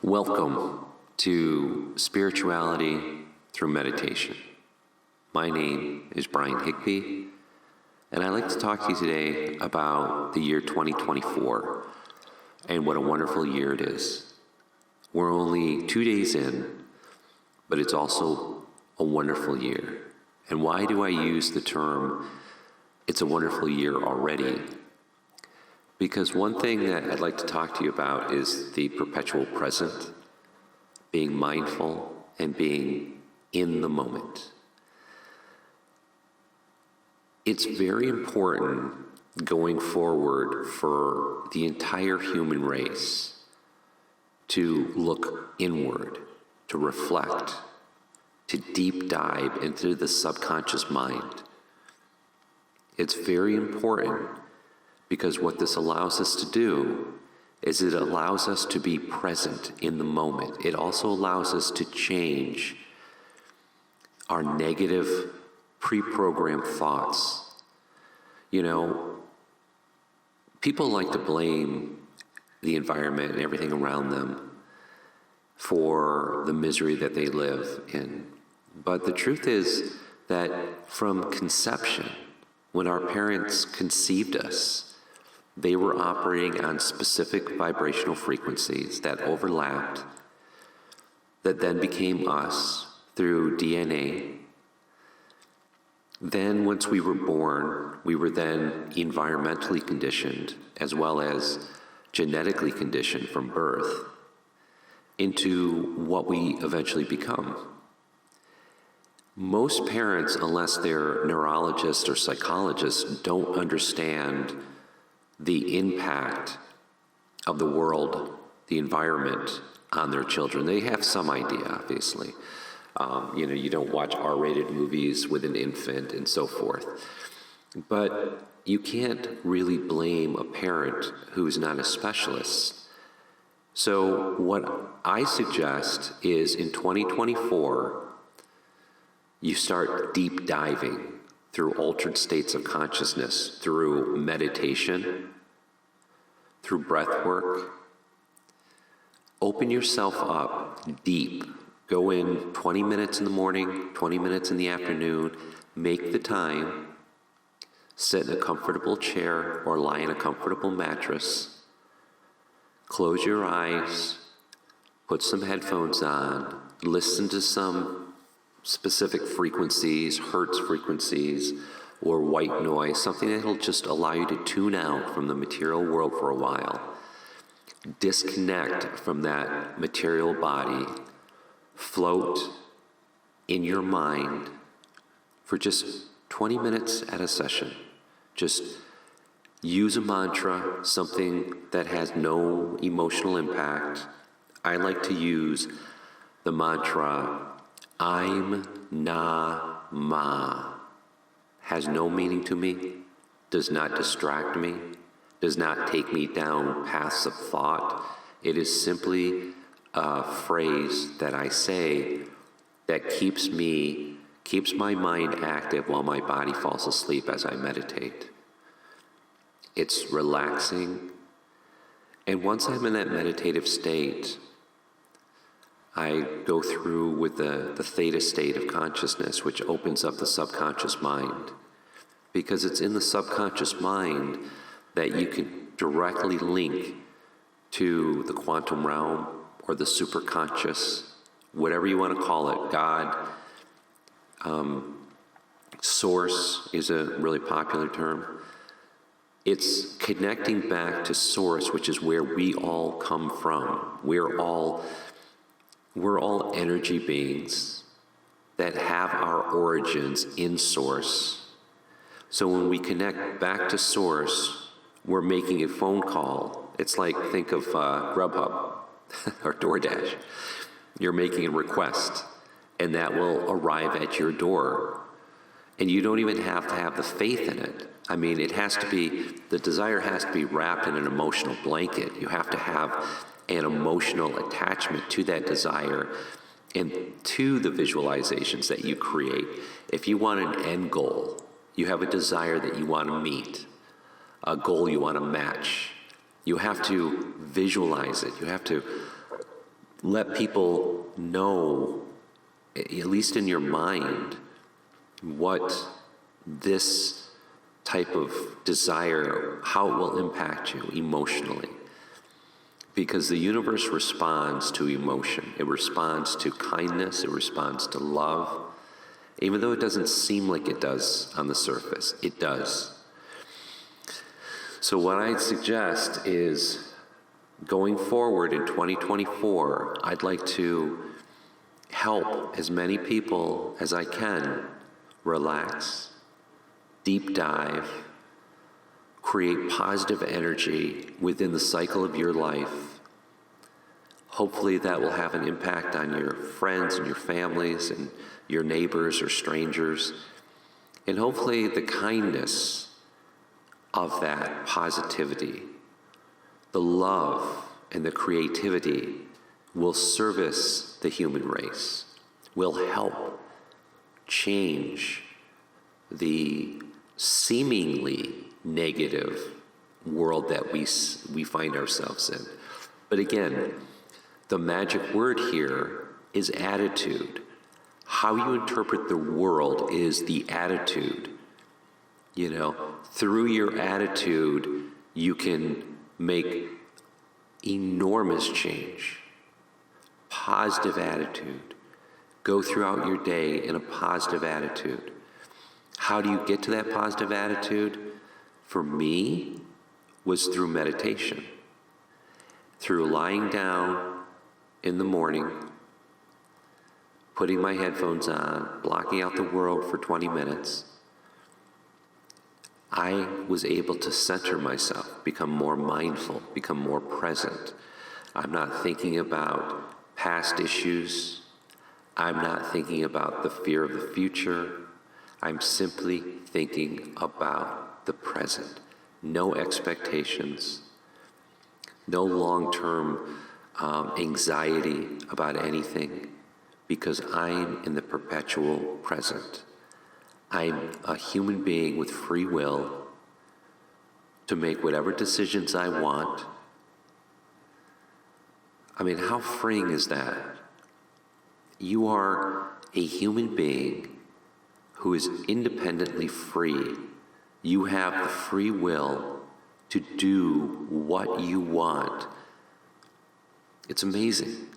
Welcome to Spirituality Through Meditation. My name is Brian Higbee, and I'd like to talk to you today about the year 2024 and what a wonderful year it is. We're only 2 days in, but it's also a wonderful year. And why do I use the term, it's a wonderful year already? Because one thing that I'd like to talk to you about is the perpetual present, being mindful and being in the moment. It's very important going forward for the entire human race to look inward, to reflect, to deep dive into the subconscious mind. It's very important because what this allows us to do is it allows us to be present in the moment. It also allows us to change our negative, pre-programmed thoughts. You know, people like to blame the environment and everything around them for the misery that they live in. But the truth is that from conception, when our parents conceived us, they were operating on specific vibrational frequencies that overlapped, that then became us through DNA. Then once we were born, we were then environmentally conditioned as well as genetically conditioned from birth into what we eventually become. Most parents, unless they're neurologists or psychologists, don't understand the impact of the world, the environment on their children. They have some idea, obviously. You don't watch R-rated movies with an infant and so forth. But you can't really blame a parent who's not a specialist. So what I suggest is in 2024, you start deep diving through altered states of consciousness, through meditation, through breath work. Open yourself up deep. Go in 20 minutes in the morning, 20 minutes in the afternoon. Make the time. Sit in a comfortable chair or lie in a comfortable mattress. Close your eyes. Put some headphones on. Listen to some specific frequencies, hertz frequencies, or white noise, something that'll just allow you to tune out from the material world for a while. Disconnect from that material body. Float in your mind for just 20 minutes at a session. Just use a mantra, something that has no emotional impact. I like to use the mantra, I'm Na Ma. Has no meaning to me, does not distract me, does not take me down paths of thought. It is simply a phrase that I say that keeps my mind active while my body falls asleep as I meditate. It's relaxing. And once I'm in that meditative state, I go through with the theta state of consciousness, which opens up the subconscious mind. Because it's in the subconscious mind that you can directly link to the quantum realm or the superconscious, whatever you want to call it, God. Source is a really popular term. It's connecting back to source, which is where we all come from. We're all energy beings that have our origins in source. So when we connect back to source, we're making a phone call. It's like, think of Grubhub or DoorDash. You're making a request, and that will arrive at your door. And you don't even have to have the faith in it. I mean, the desire has to be wrapped in an emotional blanket. You have to have an emotional attachment to that desire and to the visualizations that you create. If you want an end goal, you have a desire that you want to meet, a goal you want to match, you have to visualize it. You have to let people know, at least in your mind, what this type of desire, how it will impact you emotionally. Because the universe responds to emotion. It responds to kindness. It responds to love. Even though it doesn't seem like it does on the surface, it does. So what I'd suggest is, going forward in 2024, I'd like to help as many people as I can relax, deep dive, create positive energy within the cycle of your life. Hopefully that will have an impact on your friends and your families and your neighbors or strangers. And hopefully the kindness of that positivity, the love and the creativity will service the human race, will help change the seemingly negative world that we find ourselves in. But again, the magic word here is attitude. How you interpret the world is the attitude. You know, through your attitude, you can make enormous change. Positive attitude. Go throughout your day in a positive attitude. How do you get to that positive attitude? For me, was through meditation. Through lying down in the morning, putting my headphones on, blocking out the world for 20 minutes, I was able to center myself, become more mindful, become more present. I'm not thinking about past issues. I'm not thinking about the fear of the future. I'm simply thinking about the present. No expectations, no long-term anxiety about anything, because I'm in the perpetual present. I'm a human being with free will to make whatever decisions I want. I mean, how freeing is that? You are a human being who is independently free. You have the free will to do what you want. It's amazing.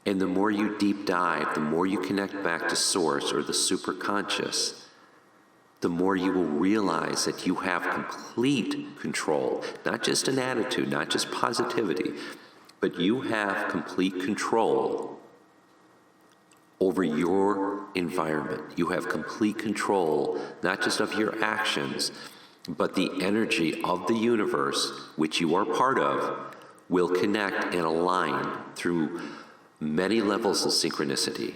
And the more you deep dive, the more you connect back to Source or the superconscious, the more you will realize that you have complete control, not just an attitude, not just positivity, but you have complete control over your environment. You have complete control, not just of your actions, but the energy of the universe, which you are part of, will connect and align through many levels of synchronicity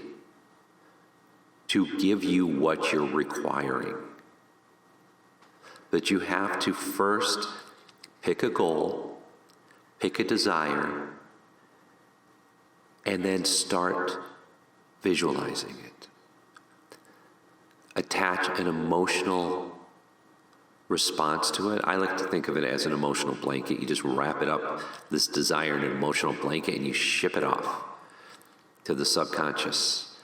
to give you what you're requiring. But you have to first pick a goal, pick a desire, and then start visualizing it. Attach an emotional response to it. I like to think of it as an emotional blanket. You just wrap it up, this desire, in an emotional blanket, and you ship it off to the subconscious,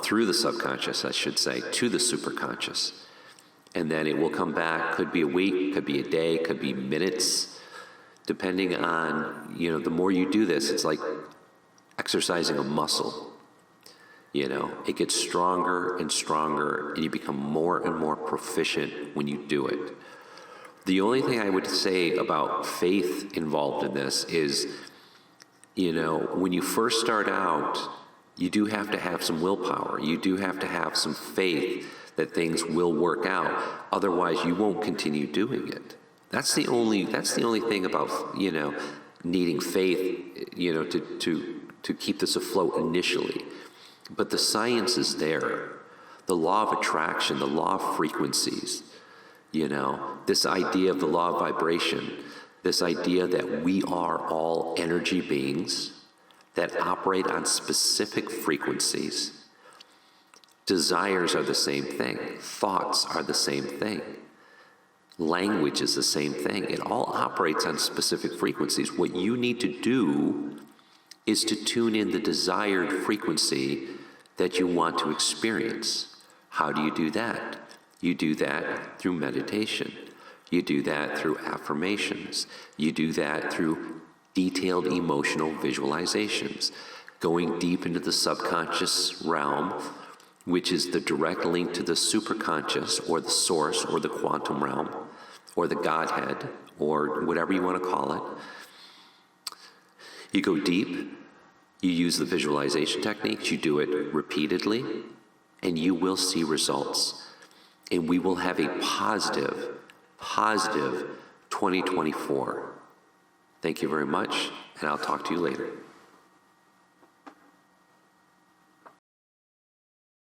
through the subconscious, I should say, to the superconscious. And then it will come back, could be a week, could be a day, could be minutes, depending on, the more you do this, it's like exercising a muscle. It gets stronger and stronger, and you become more and more proficient when you do it. The only thing I would say about faith involved in this is, when you first start out, you do have to have some willpower. You do have to have some faith that things will work out. Otherwise, you won't continue doing it. That's the only thing about, needing faith, to keep this afloat initially. But the science is there. The law of attraction, the law of frequencies, this idea of the law of vibration, this idea that we are all energy beings that operate on specific frequencies. Desires are the same thing. Thoughts are the same thing. Language is the same thing. It all operates on specific frequencies. What you need to do is to tune in the desired frequency that you want to experience. How do you do that? You do that through meditation. You do that through affirmations. You do that through detailed emotional visualizations, going deep into the subconscious realm, which is the direct link to the superconscious or the source or the quantum realm or the Godhead or whatever you want to call it. You go deep, you use the visualization techniques, you do it repeatedly, and you will see results. And we will have a positive 2024. Thank you very much, and I'll talk to you later.